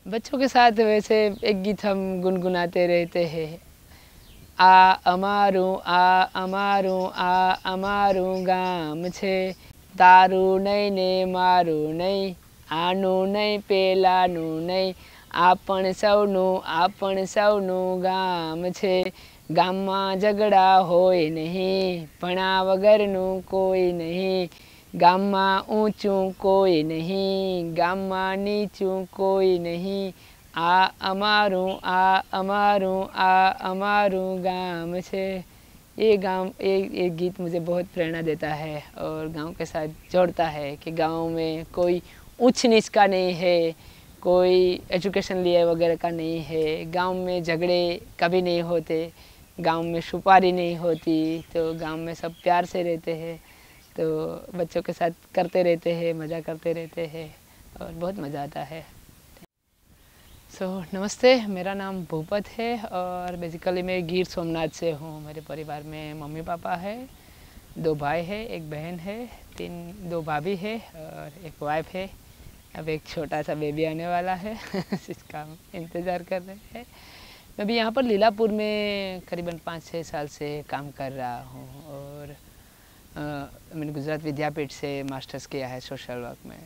बच्चों के साथ वैसे एक गीत हम गुनगुनाते रहते हैं। आ अमारू गाम छे, तारू नहीं ने मारू नहीं, आनु नहीं पेलानु नहीं, आपण सौनु गाम छे। गामમાં ઝઘડા હોય નહીં, ભણા વગરનું કોઈ નહીં, ગામમાં ઊંચું કોઈ નહીં, ગામમાં નીચું કોઈ નહીં, આ અમારું गाम छे। ये गीत मुझे बहुत प्रेरणा देता है और गांव के साथ जोड़ता है कि गांव में कोई ऊंच नीच का नहीं है, कोई एजुकेशन लिए वगैरह का नहीं है, गांव में झगड़े कभी नहीं होते, गांव में सुपारी नहीं होती, तो गांव में सब प्यार से रहते हैं। तो बच्चों के साथ करते रहते हैं, मज़ा करते रहते हैं और बहुत मज़ा आता है। नमस्ते, मेरा नाम भूपत है और बेसिकली मैं गिर सोमनाथ से हूँ। मेरे परिवार में मम्मी पापा है, 2 भाई है, 1 बहन है, 2 भाभी है और 1 वाइफ है। अब एक छोटा सा बेबी आने वाला है जिसका हम इंतज़ार कर रहे हैं। मैं भी यहाँ पर लीलापुर में करीबन 5-6 साल से काम कर रहा हूँ और मैंने गुजरात विद्यापीठ से मास्टर्स किया है सोशल वर्क में।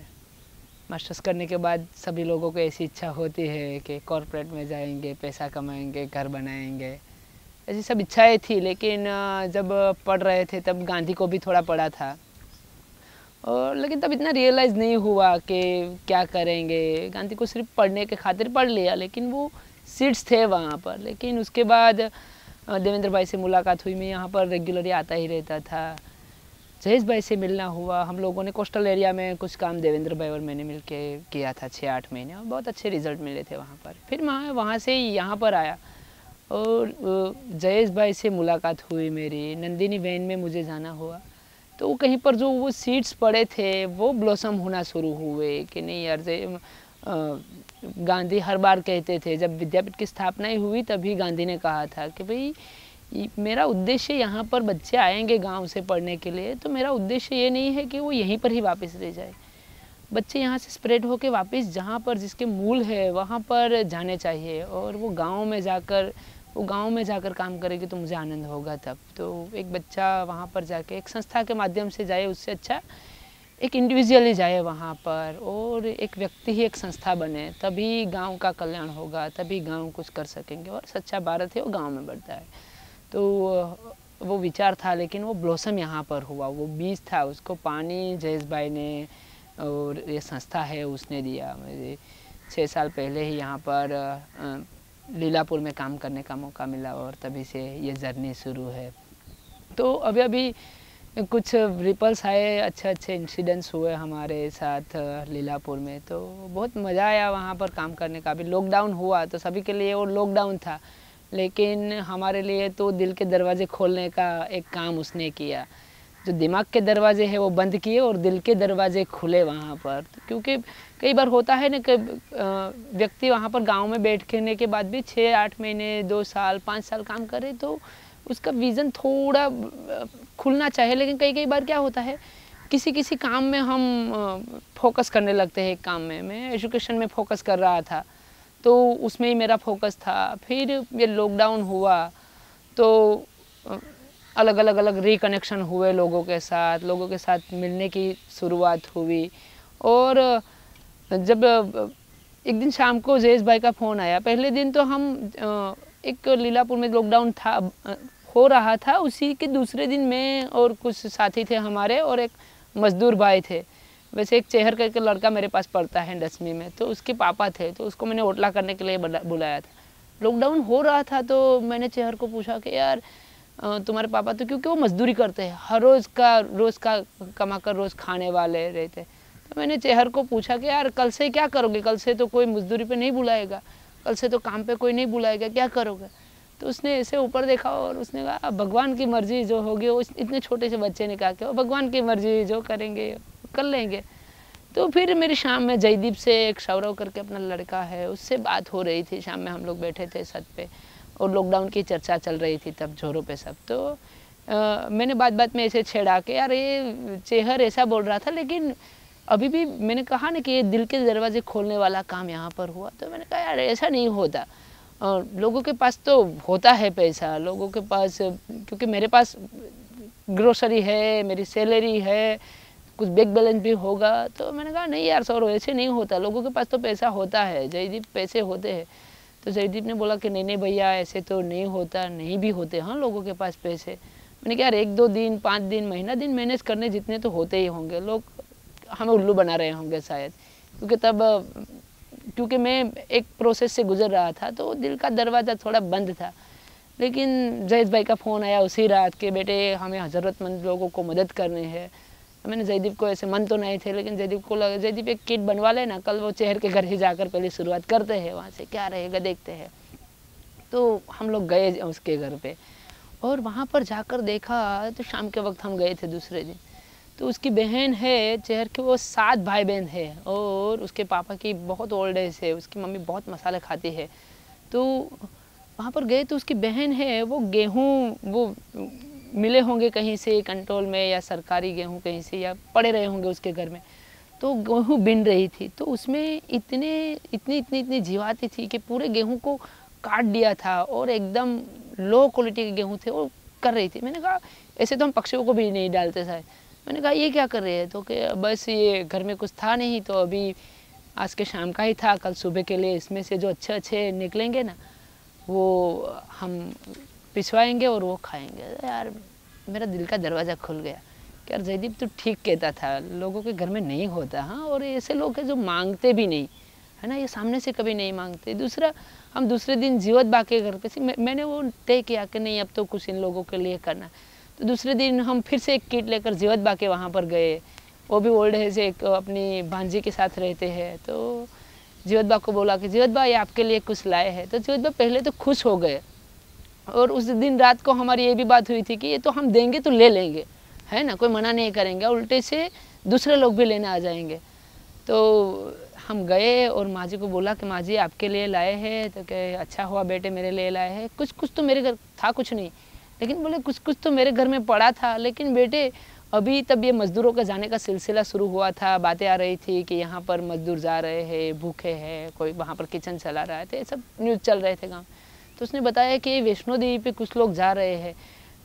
मास्टर्स करने के बाद सभी लोगों को ऐसी इच्छा होती है कि कॉरपोरेट में जाएंगे, पैसा कमाएंगे, घर बनाएंगे, ऐसी सब इच्छाएं थी। लेकिन जब पढ़ रहे थे तब गांधी को भी थोड़ा पढ़ा था और लेकिन तब इतना रियलाइज़ नहीं हुआ कि क्या करेंगे। गांधी को सिर्फ पढ़ने के खातिर पढ़ लिया, लेकिन वो सीड्स थे वहाँ पर। लेकिन उसके बाद देवेंद्र भाई से मुलाकात हुई, मैं यहाँ पर रेगुलरली आता ही रहता था। जयेश भाई से मिलना हुआ, हम लोगों ने कोस्टल एरिया में कुछ काम देवेंद्र भाई और मैंने मिलके किया था 6-8 महीने और बहुत अच्छे रिजल्ट मिले थे वहाँ पर। फिर मैं वहाँ से यहाँ पर आया और जयेश भाई से मुलाकात हुई मेरी। नंदिनी वैन में मुझे जाना हुआ तो कहीं पर जो वो सीड्स पड़े थे वो ब्लॉसम होना शुरू हुए कि नहीं यार, गांधी हर बार कहते थे, जब विद्यापीठ की स्थापना ही हुई तभी गांधी ने कहा था कि भाई मेरा उद्देश्य यहाँ पर बच्चे आएंगे गांव से पढ़ने के लिए, तो मेरा उद्देश्य ये नहीं है कि वो यहीं पर ही वापस रह जाए। बच्चे यहाँ से स्प्रेड होके वापस जहाँ पर जिसके मूल है वहाँ पर जाने चाहिए और वो गांव में जाकर काम करेगी तो मुझे आनंद होगा तब। तो एक बच्चा वहाँ पर जाके एक संस्था के माध्यम से जाए, उससे अच्छा एक इंडिविजुअली जाए वहाँ पर और एक व्यक्ति ही एक संस्था बने, तभी गाँव का कल्याण होगा, तभी गाँव कुछ कर सकेंगे और सच्चा भारत है वो गाँव में बढ़ता है। तो वो विचार था, लेकिन वो ब्लॉसम यहाँ पर हुआ, वो बीज था, उसको पानी जयेश भाई ने और ये संस्था है उसने दिया। मुझे 6 साल पहले ही यहाँ पर लीलापुर में काम करने का मौका मिला और तभी से ये जर्नी शुरू है। तो अभी कुछ रिपल्स आए, अच्छे इंसिडेंट्स हुए हमारे साथ लीलापुर में, तो बहुत मज़ा आया वहाँ पर काम करने का। अभी लॉकडाउन हुआ तो सभी के लिए वो लॉकडाउन था, लेकिन हमारे लिए तो दिल के दरवाजे खोलने का एक काम उसने किया। जो दिमाग के दरवाजे हैं वो बंद किए और दिल के दरवाजे खुले वहाँ पर। क्योंकि कई बार होता है ना कि व्यक्ति वहाँ पर गांव में बैठने के बाद भी 6-8 महीने, 2 साल, 5 साल काम करे तो उसका विज़न थोड़ा खुलना चाहिए। लेकिन कई बार क्या होता है, किसी काम में हम फोकस करने लगते हैं। एक काम में मैं एजुकेशन में फोकस कर रहा था तो उसमें ही मेरा फोकस था। फिर ये लॉकडाउन हुआ तो अलग रिकनेक्शन हुए लोगों के साथ मिलने की शुरुआत हुई। और जब एक दिन शाम को जयेश भाई का फ़ोन आया, पहले दिन तो हम एक लीलापुर में लॉकडाउन था हो रहा था, उसी के दूसरे दिन मैं और कुछ साथी थे हमारे और एक मजदूर भाई थे। वैसे एक चेहर करके लड़का मेरे पास पढ़ता है 10वीं में, तो उसके पापा थे, तो उसको मैंने ओटला करने के लिए बुलाया था। लॉकडाउन हो रहा था तो मैंने चेहर को पूछा कि यार तुम्हारे पापा तो, क्योंकि वो मजदूरी करते हैं, हर रोज़ का कमा कर रोज़ खाने वाले रहते। तो मैंने चेहर को पूछा कि यार कल से क्या करोगे, कल से तो कोई मजदूरी पे नहीं बुलाएगा, कल से तो काम पे कोई नहीं बुलाएगा, क्या करोगे। तो उसने ऐसे ऊपर देखा और उसने कहा भगवान की मर्जी जो होगी। वो इतने छोटे से बच्चे ने कहा कि भगवान की मर्जी जो करेंगे कर लेंगे। तो फिर मेरी शाम में जयदीप से, एक सौरव करके अपना लड़का है, उससे बात हो रही थी। शाम में हम लोग बैठे थे छत पे और लॉकडाउन की चर्चा चल रही थी तब जोरों पे सब। तो मैंने बात में ऐसे छेड़ा के यार ये चेहर ऐसा बोल रहा था, लेकिन अभी भी मैंने कहा ना कि ये दिल के दरवाजे खोलने वाला काम यहाँ पर हुआ, तो मैंने कहा यार ऐसा नहीं होता। लोगों के पास तो होता है पैसा, लोगों के पास, क्योंकि मेरे पास ग्रोसरी है, मेरी सैलरी है, कुछ बैंक बैलेंस भी होगा। तो मैंने कहा नहीं यार सौरव, ऐसे नहीं होता, लोगों के पास तो पैसा होता है, जयदीप पैसे होते हैं। तो जयदीप ने बोला कि नहीं नहीं भैया, ऐसे तो नहीं होता, नहीं भी होते हाँ लोगों के पास पैसे। मैंने कहा यार 1-2 दिन, 5 दिन, महीना दिन मैनेज करने जितने तो होते ही होंगे, लोग हमें उल्लू बना रहे होंगे शायद। क्योंकि मैं एक प्रोसेस से गुजर रहा था, तो दिल का दरवाज़ा थोड़ा बंद था। लेकिन जयेश भाई का फ़ोन आया उसी रात के, बेटे हमें ज़रूरतमंद लोगों को मदद करनी है। मैंने जयदीप को, ऐसे मन तो नहीं थे, लेकिन जयदीप को लगा जयदीप एक किट बनवा लेना, कल वो चेहर के घर ही जाकर पहले शुरुआत करते हैं, वहाँ से क्या रहेगा देखते हैं। तो हम लोग गए उसके घर पे, और वहाँ पर जाकर देखा तो शाम के वक्त हम गए थे दूसरे दिन। तो उसकी बहन है चेहर के, वो 7 भाई बहन है, और उसके पापा की बहुत ओल्ड एज है, उसकी मम्मी बहुत मसाले खाती है। तो वहाँ पर गए तो उसकी बहन है, वो गेहूँ वो मिले होंगे कहीं से कंट्रोल में, या सरकारी गेहूँ कहीं से, या पड़े रहे होंगे उसके घर में, तो गेहूँ बिन रही थी। तो उसमें इतनी जीवाती थी कि पूरे गेहूँ को काट दिया था, और एकदम लो क्वालिटी के गेहूँ थे वो कर रही थी। मैंने कहा ऐसे तो हम पक्षियों को भी नहीं डालते शायद। मैंने कहा ये क्या कर रहे हैं? तो कि बस ये घर में कुछ था नहीं, तो अभी आज के शाम का ही था, कल सुबह के लिए इसमें से जो अच्छे निकलेंगे ना, वो हम पिसवाएंगे और वो खाएंगे। यार मेरा दिल का दरवाज़ा खुल गया कि यार जयदीप तो ठीक कहता था, लोगों के घर में नहीं होता हाँ, और ऐसे लोग हैं जो मांगते भी नहीं है ना, ये सामने से कभी नहीं मांगते। दूसरा, हम दूसरे दिन जीवत बा के घर पे मैंने वो तय किया कि नहीं अब तो कुछ इन लोगों के लिए करना। तो दूसरे दिन हम फिर से एक किट लेकर जीवत बा के वहाँ पर गए। वो भी ओल्ड एज एक अपनी भांजी के साथ रहते हैं। तो जीवत बा को बोला कि जीवत बा ये आपके लिए कुछ लाए हैं। तो जीवत बा पहले तो खुश हो गए, और उस दिन रात को हमारी ये भी बात हुई थी कि ये तो हम देंगे तो ले लेंगे, है ना, कोई मना नहीं करेंगे, उल्टे से दूसरे लोग भी लेने आ जाएंगे। तो हम गए और माँ जी को बोला कि माँ जी आपके लिए लाए हैं। तो कहे अच्छा हुआ बेटे मेरे लिए लाए हैं, कुछ तो मेरे घर था कुछ नहीं, लेकिन बोले कुछ तो मेरे घर में पड़ा था, लेकिन बेटे अभी तब ये मज़दूरों का जाने का सिलसिला शुरू हुआ था, बातें आ रही थी कि यहाँ पर मज़दूर जा रहे हैं, भूखे हैं, कोई वहाँ पर किचन चला रहा है, तो ये सब न्यूज़ चल रहे थे गाँव। तो उसने बताया कि वैष्णो देवी पे कुछ लोग जा रहे हैं,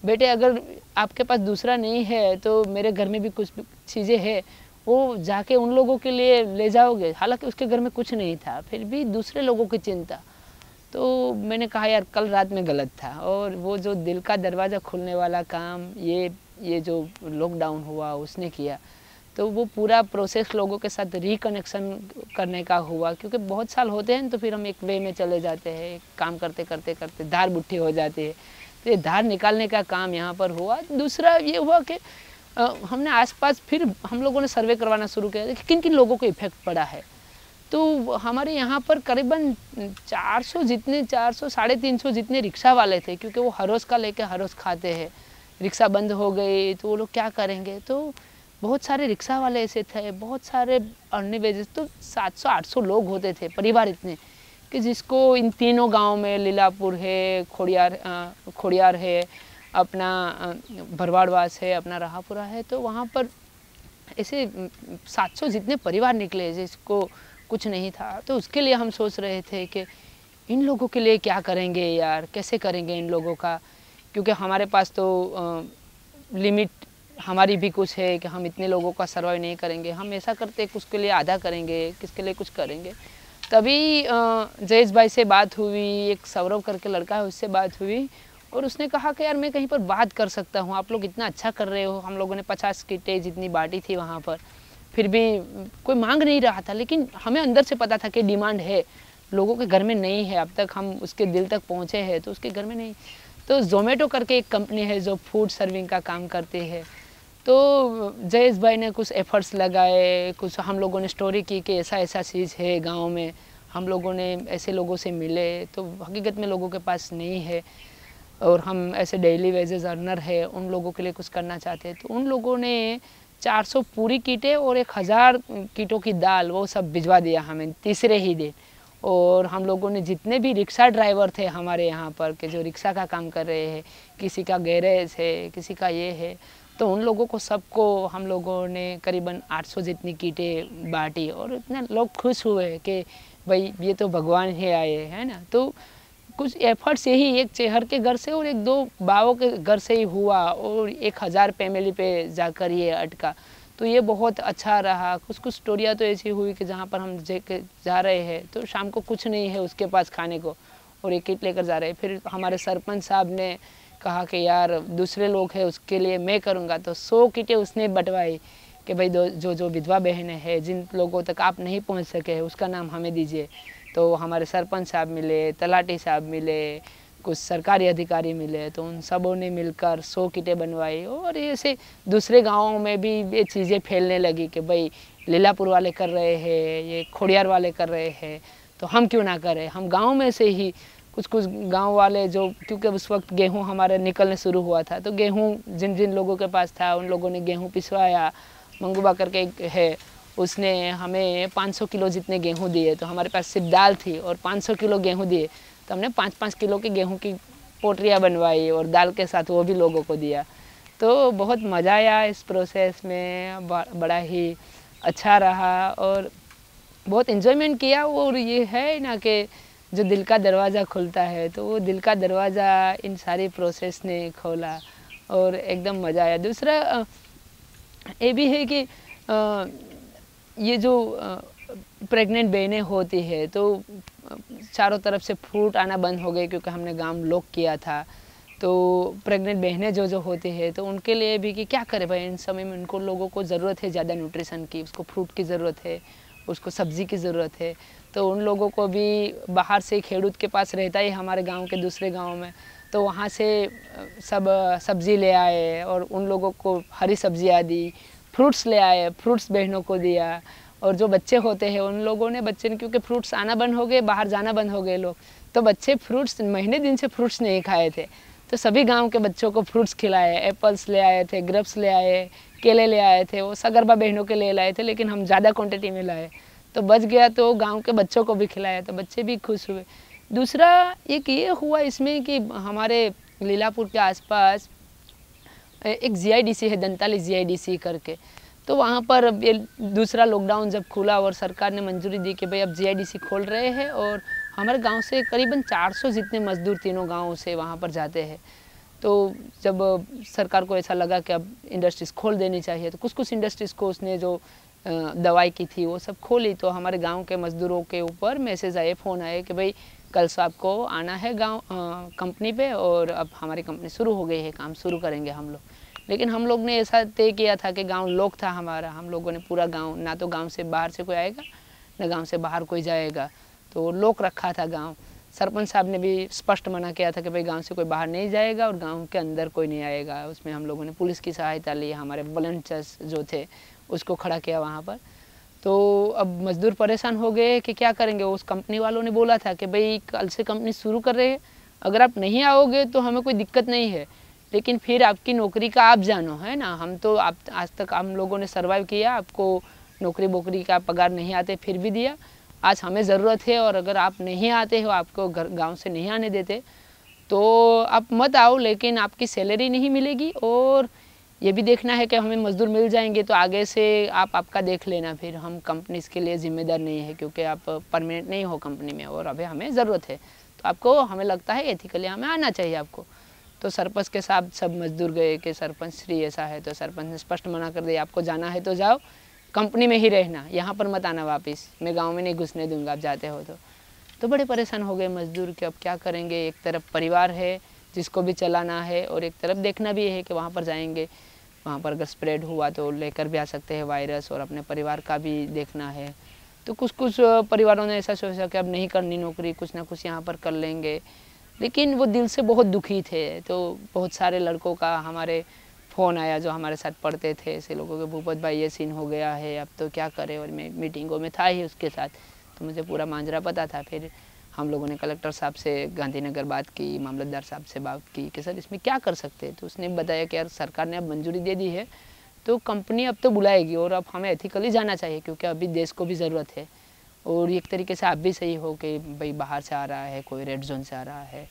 बेटे अगर आपके पास दूसरा नहीं है तो मेरे घर में भी कुछ चीज़ें हैं, वो जाके उन लोगों के लिए ले जाओगे। हालांकि उसके घर में कुछ नहीं था, फिर भी दूसरे लोगों की चिंता। तो मैंने कहा यार कल रात में गलत था, और वो जो दिल का दरवाज़ा खुलने वाला काम ये जो लॉकडाउन हुआ उसने किया, तो वो पूरा प्रोसेस लोगों के साथ रिकनेक्शन करने का हुआ। क्योंकि बहुत साल होते हैं तो फिर हम एक वे में चले जाते हैं, काम करते करते करते धार बुट्ठी हो जाती है, तो ये धार निकालने का काम यहाँ पर हुआ। दूसरा ये हुआ कि हमने आसपास फिर हम लोगों ने सर्वे करवाना शुरू किया कि किन किन लोगों को इफेक्ट पड़ा है। तो हमारे यहाँ पर करीबन 400 साढ़े 300 जितने रिक्शा वाले थे, क्योंकि वो हर रोज़ का लेके हर रोज़ खाते हैं। रिक्शा बंद हो गई तो वो लोग क्या करेंगे, तो बहुत सारे रिक्शा वाले ऐसे थे, बहुत सारे अन्य वेजेस, तो 700-800 लोग होते थे, परिवार इतने कि जिसको इन तीनों गांव में लीलापुर है, खोड़ियार है, अपना भरवाड़वास है, अपना राहापुरा है, तो वहाँ पर ऐसे 700 जितने परिवार निकले जिसको कुछ नहीं था। तो उसके लिए हम सोच रहे थे कि इन लोगों के लिए क्या करेंगे यार, कैसे करेंगे इन लोगों का, क्योंकि हमारे पास तो लिमिट हमारी भी कुछ है कि हम इतने लोगों का सर्वाइव नहीं करेंगे। हम ऐसा करते कुछ के लिए आधा करेंगे, किसके लिए कुछ करेंगे। तभी जयेश भाई से बात हुई, एक सौरव करके लड़का है उससे बात हुई, और उसने कहा कि यार मैं कहीं पर बात कर सकता हूँ, आप लोग इतना अच्छा कर रहे हो। हम लोगों ने 50 किटें जितनी बांटी थी वहाँ पर, फिर भी कोई मांग नहीं रहा था, लेकिन हमें अंदर से पता था कि डिमांड है, लोगों के घर में नहीं है। अब तक हम उसके दिल तक पहुँचे हैं तो उसके घर में नहीं। तो जोमेटो करके एक कंपनी है जो फूड सर्विंग का काम करती है। तो जयेश भाई ने कुछ एफर्ट्स लगाए, कुछ हम लोगों ने स्टोरी की कि ऐसा ऐसा चीज़ है गांव में, हम लोगों ने ऐसे लोगों से मिले, तो हकीकत में लोगों के पास नहीं है, और हम ऐसे डेली वेजेस अर्नर है, उन लोगों के लिए कुछ करना चाहते हैं। तो उन लोगों ने 400 पूरी कीटें और 1000 कीटों की दाल वो सब भिजवा दिया हमें तीसरे ही दिन। और हम लोगों ने जितने भी रिक्शा ड्राइवर थे हमारे यहाँ पर के जो रिक्शा का काम कर रहे हैं, किसी का गैरेज है, किसी का ये है, तो उन लोगों को सबको हम लोगों ने करीबन 800 जितनी किटें बांटी और इतना लोग खुश हुए कि भाई ये तो भगवान ही आए है ना। तो कुछ एफर्ट्स यही एक चेहर के घर से और एक दो बावों के घर से ही हुआ और 1000 फैमिली पे जाकर ये अटका। तो ये बहुत अच्छा रहा। कुछ कुछ स्टोरियाँ तो ऐसी हुई कि जहाँ पर हम जा रहे हैं तो शाम को कुछ नहीं है उसके पास खाने को और एक किट लेकर जा रहे हैं। फिर हमारे सरपंच साहब ने कहा कि यार दूसरे लोग हैं उसके लिए मैं करूँगा। तो 100 किटें उसने बंटवाई कि भाई जो विधवा बहनें हैं जिन लोगों तक आप नहीं पहुँच सके हैं उसका नाम हमें दीजिए। तो हमारे सरपंच साहब मिले, तलाटी साहब मिले, कुछ सरकारी अधिकारी मिले, तो उन सबों ने मिलकर 100 किटें बनवाई। और ऐसे दूसरे गाँवों में भी ये चीज़ें फैलने लगी कि भाई लीलापुर वाले कर रहे हैं, ये खोड़ियार वाले कर रहे हैं, तो हम क्यों ना करें। हम गाँव में से ही कुछ कुछ गांव वाले जो, क्योंकि उस वक्त गेहूं हमारे निकलने शुरू हुआ था, तो गेहूं जिन जिन लोगों के पास था उन लोगों ने गेहूं पिसवाया। मंगूबा करके एक है, उसने हमें 500 किलो जितने गेहूं दिए। तो हमारे पास सिर्फ दाल थी और 500 किलो गेहूं दिए, तो हमने 5-5 किलो के गेहूं की पोटरियाँ बनवाई और दाल के साथ वो भी लोगों को दिया। तो बहुत मज़ा आया इस प्रोसेस में, बड़ा ही अच्छा रहा और बहुत इन्जॉयमेंट किया। और ये है ना कि जो दिल का दरवाज़ा खुलता है, तो वो दिल का दरवाज़ा इन सारी प्रोसेस ने खोला और एकदम मज़ा आया। दूसरा ये भी है कि ये जो प्रेग्नेंट बहनें होती है तो चारों तरफ से फ्रूट आना बंद हो गए क्योंकि हमने गांव लॉक किया था। तो प्रेग्नेंट बहनें जो होती है तो उनके लिए भी कि क्या करें भाई, इन समय में उनको लोगों को ज़रूरत है ज़्यादा न्यूट्रिशन की, उसको फ्रूट की ज़रूरत है, उसको सब्ज़ी की ज़रूरत है। तो उन लोगों को भी बाहर से खेडूत के पास रहता है हमारे गांव के दूसरे गांव में, तो वहाँ से सब सब्ज़ी ले आए और उन लोगों को हरी सब्जियाँ दी, फ्रूट्स ले आए, फ्रूट्स बहनों को दिया। और जो बच्चे होते हैं उन लोगों ने, बच्चे ने क्योंकि फ्रूट्स आना बंद हो गए, बाहर जाना बंद हो गए लोग, तो बच्चे फ्रूट्स महीने दिन से फ्रूट्स नहीं खाए थे, तो सभी गांव के बच्चों को फ्रूट्स खिलाए। एप्पल्स ले आए थे, ग्रेप्स ले आए, केले ले आए थे, वो सगर्भा बहनों के ले लाए थे, लेकिन हम ज़्यादा क्वांटिटी में लाए तो बच गया, तो गांव के बच्चों को भी खिलाया, तो बच्चे भी खुश हुए। दूसरा एक ये हुआ इसमें कि हमारे लीलापुर के आसपास एक जीआईडीसी है, दंताली जीआईडीसी करके, तो वहाँ पर ये दूसरा लॉकडाउन जब खुला और सरकार ने मंजूरी दी कि भाई अब जीआईडीसी खोल रहे हैं और हमारे गांव से करीबन 400 जितने मजदूर तीनों गाँव से वहाँ पर जाते हैं। तो जब सरकार को ऐसा लगा कि अब इंडस्ट्रीज़ खोल देनी चाहिए, तो कुछ कुछ इंडस्ट्रीज़ को उसने जो दवाई की थी वो सब खोली। तो हमारे गांव के मज़दूरों के ऊपर मैसेज आए, फ़ोन आए कि भाई कल से आपको आना है गांव कंपनी पे और अब हमारी कंपनी शुरू हो गई है, काम शुरू करेंगे हम लोग। लेकिन हम लोग ने ऐसा तय किया था कि गांव लॉक था हमारा, हम लोगों ने पूरा गांव, ना तो गांव से बाहर से कोई आएगा ना गांव से बाहर कोई जाएगा, तो लॉक रखा था गांव। सरपंच साहब ने भी स्पष्ट मना किया था कि भाई गांव से कोई बाहर नहीं जाएगा और गांव के अंदर कोई नहीं आएगा। उसमें हम लोगों ने पुलिस की सहायता ली, हमारे वॉलंटियर्स जो थे उसको खड़ा किया वहाँ पर। तो अब मज़दूर परेशान हो गए कि क्या करेंगे। उस कंपनी वालों ने बोला था कि भाई कल से कंपनी शुरू कर रहे हैं, अगर आप नहीं आओगे तो हमें कोई दिक्कत नहीं है, लेकिन फिर आपकी नौकरी का आप जानो, है ना। हम तो आप आज तक हम लोगों ने सर्वाइव किया, आपको नौकरी बोकरी का पगार नहीं आते फिर भी दिया, आज हमें ज़रूरत है और अगर आप नहीं आते हो, आपको घर गाँव से नहीं आने देते, तो आप मत आओ, लेकिन आपकी सैलरी नहीं मिलेगी और ये भी देखना है कि हमें मज़दूर मिल जाएंगे तो आगे से आप आपका देख लेना, फिर हम कंपनी इसके लिए ज़िम्मेदार नहीं है क्योंकि आप परमानेंट नहीं हो कंपनी में और अभी हमें ज़रूरत है, तो आपको हमें लगता है एथिकली हमें आना चाहिए आपको। तो सरपंच के साथ सब मज़दूर गए कि सरपंच श्री ऐसा है, तो सरपंच ने स्पष्ट मना कर दिया, आपको जाना है तो जाओ, कंपनी में ही रहना, यहाँ पर मत आना वापस, मैं गाँव में नहीं घुसने दूँगा आप जाते हो तो बड़े परेशान हो गए मज़दूर कि अब क्या करेंगे। एक तरफ परिवार है जिसको भी चलाना है और एक तरफ देखना भी है कि वहाँ पर जाएंगे, वहाँ पर अगर स्प्रेड हुआ तो लेकर भी आ सकते हैं वायरस और अपने परिवार का भी देखना है। तो कुछ कुछ परिवारों ने ऐसा सोचा कि अब नहीं करनी नौकरी, कुछ ना कुछ यहाँ पर कर लेंगे, लेकिन वो दिल से बहुत दुखी थे। तो बहुत सारे लड़कों का हमारे फ़ोन आया जो हमारे साथ पढ़ते थे, ऐसे लोगों के, भूपत भाई ये सीन हो गया है, अब तो क्या करें। और मैं मीटिंगों में था ही उसके साथ, तो मुझे पूरा मांजरा पता था। फिर हम लोगों ने कलेक्टर साहब से गांधीनगर बात की, मामलतदार साहब से बात की कि सर इसमें क्या कर सकते हैं। तो उसने बताया कि यार सरकार ने अब मंजूरी दे दी है तो कंपनी अब तो बुलाएगी और अब हमें एथिकली जाना चाहिए क्योंकि अभी देश को भी ज़रूरत है। और एक तरीके से आप भी सही हो कि भाई बाहर से आ रहा है, कोई रेड जोन से आ रहा है,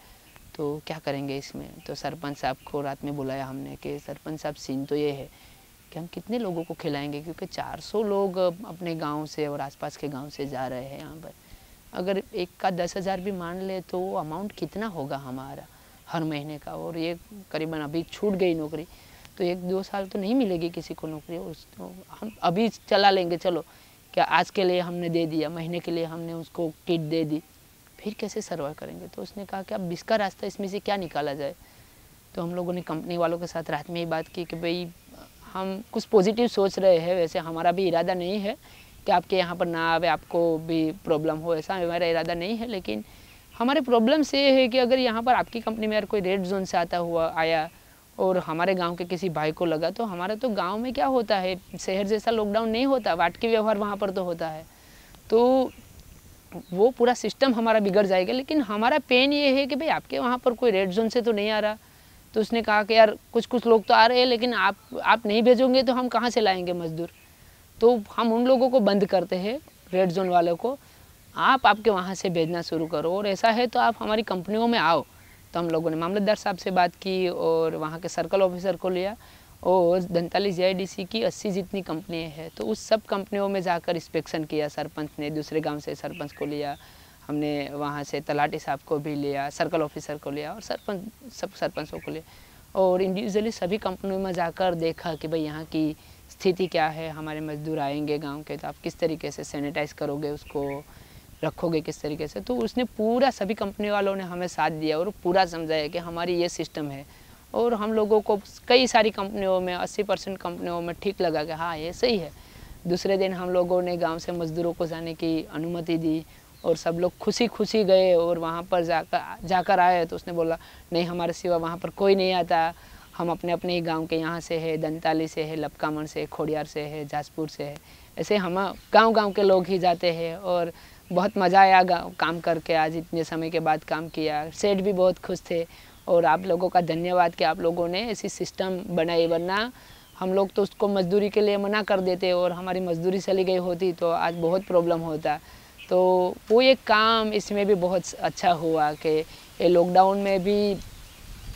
तो क्या करेंगे इसमें। तो सरपंच साहब को रात में बुलाया हमने कि सरपंच साहब सीन तो ये है कि हम कितने लोगों को खिलाएंगे, क्योंकि 400 लोग अपने गांव से और आसपास के गांव से जा रहे हैं यहाँ पर। अगर एक का 10,000 भी मान ले तो वो अमाउंट कितना होगा हमारा हर महीने का। और ये करीबन अभी छूट गई नौकरी तो 1-2 साल तो नहीं मिलेगी किसी को नौकरी। तो हम अभी चला लेंगे, चलो क्या आज के लिए हमने दे दिया, महीने के लिए हमने उसको किट दे दी, फिर कैसे सर्वाइव करेंगे। तो उसने कहा कि अब इसका रास्ता इसमें से क्या निकाला जाए। तो हम लोगों ने कंपनी वालों के साथ रात में ही बात की कि भाई हम कुछ पॉजिटिव सोच रहे हैं, वैसे हमारा भी इरादा नहीं है कि आपके यहाँ पर ना आवे, आपको भी प्रॉब्लम हो, ऐसा हमारा इरादा नहीं है। लेकिन हमारे प्रॉब्लम से ये है कि अगर यहाँ पर आपकी कंपनी में अगर कोई रेड जोन से आता हुआ आया और हमारे गांव के किसी भाई को लगा, तो हमारा तो गांव में क्या होता है, शहर जैसा लॉकडाउन नहीं होता, वाटकी व्यवहार वहाँ पर तो होता है, तो वो पूरा सिस्टम हमारा बिगड़ जाएगा। लेकिन हमारा पेन ये है कि भाई आपके वहाँ पर कोई रेड जोन से तो नहीं आ रहा। तो उसने कहा कि यार कुछ लोग तो आ रहे हैं, लेकिन आप नहीं भेजोगे तो हम कहाँ से लाएंगे मजदूर। तो हम उन लोगों को बंद करते हैं, रेड जोन वालों को, आपके वहाँ से भेजना शुरू करो, और ऐसा है तो आप हमारी कंपनियों में आओ। तो हम लोगों ने मामलतदार साहब से बात की और वहाँ के सर्कल ऑफिसर को लिया, और धनताली JIDC की 80 जितनी कंपनियाँ हैं, तो उस सब कंपनियों में जाकर इंस्पेक्शन किया। सरपंच ने दूसरे गांव से सरपंच को लिया, हमने वहाँ से तलाटी साहब को भी लिया, सर्कल ऑफिसर को लिया और सब सरपंचों को लिया, और इंडिविजुअली सभी कंपनियों में जाकर देखा कि भाई यहाँ की स्थिति क्या है। हमारे मजदूर आएंगे गांव के तो आप किस तरीके से सैनिटाइज करोगे, उसको रखोगे किस तरीके से। तो उसने पूरा, सभी कंपनी वालों ने हमें साथ दिया और पूरा समझाया कि हमारी ये सिस्टम है। और हम लोगों को कई सारी कंपनियों में 80% कंपनियों में ठीक लगा कि हाँ ये सही है। दूसरे दिन हम लोगों ने गांव से मजदूरों को जाने की अनुमति दी और सब लोग खुशी गए और वहाँ पर जाकर आए। तो उसने बोला नहीं, हमारे सिवा वहाँ पर कोई नहीं आता, हम अपने अपने ही गांव के यहाँ से है, दंताली से है, लपकामण से, खोडियार से है, जाजपुर से है, ऐसे हम गांव के लोग ही जाते हैं। और बहुत मज़ा आया काम करके, आज इतने समय के बाद काम किया। सेठ भी बहुत खुश थे और आप लोगों का धन्यवाद कि आप लोगों ने ऐसी सिस्टम बनाई, वरना हम लोग तो उसको मजदूरी के लिए मना कर देते और हमारी मजदूरी चली गई होती तो आज बहुत प्रॉब्लम होता। तो वो एक काम इसमें भी बहुत अच्छा हुआ कि ये लॉकडाउन में भी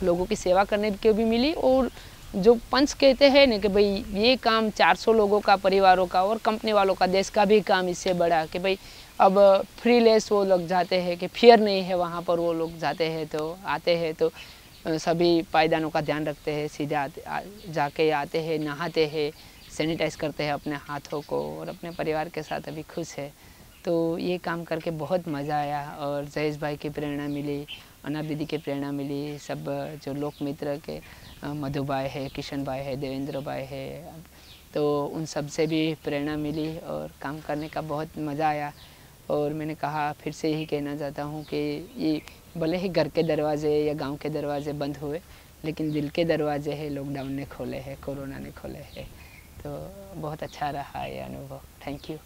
लोगों की सेवा करने की भी मिली। और जो पंच कहते हैं ना कि भाई ये काम 400 लोगों का, परिवारों का और कंपनी वालों का, देश का भी काम इससे बड़ा, कि भाई अब फ्रीलेस वो लोग जाते हैं कि फियर नहीं है वहाँ पर, वो लोग जाते हैं तो आते हैं तो सभी पायदानों का ध्यान रखते हैं, सीधे जाके आते हैं, नहाते हैं, सैनिटाइज करते हैं अपने हाथों को और अपने परिवार के साथ अभी खुश है। तो ये काम करके बहुत मज़ा आया और जयेश भाई की प्रेरणा मिली, अनाप दीदी की प्रेरणा मिली, सब जो लोक मित्र के मधु भाई है, किशन भाई है, देवेंद्र भाई है, तो उन सब से भी प्रेरणा मिली और काम करने का बहुत मज़ा आया। और मैंने कहा, फिर से यही कहना चाहता हूँ कि ये भले ही घर के दरवाजे या गांव के दरवाजे बंद हुए, लेकिन दिल के दरवाजे हैं लॉकडाउन ने खोले हैं, कोरोना ने खोले हैं। तो बहुत अच्छा रहा ये अनुभव। Thank you.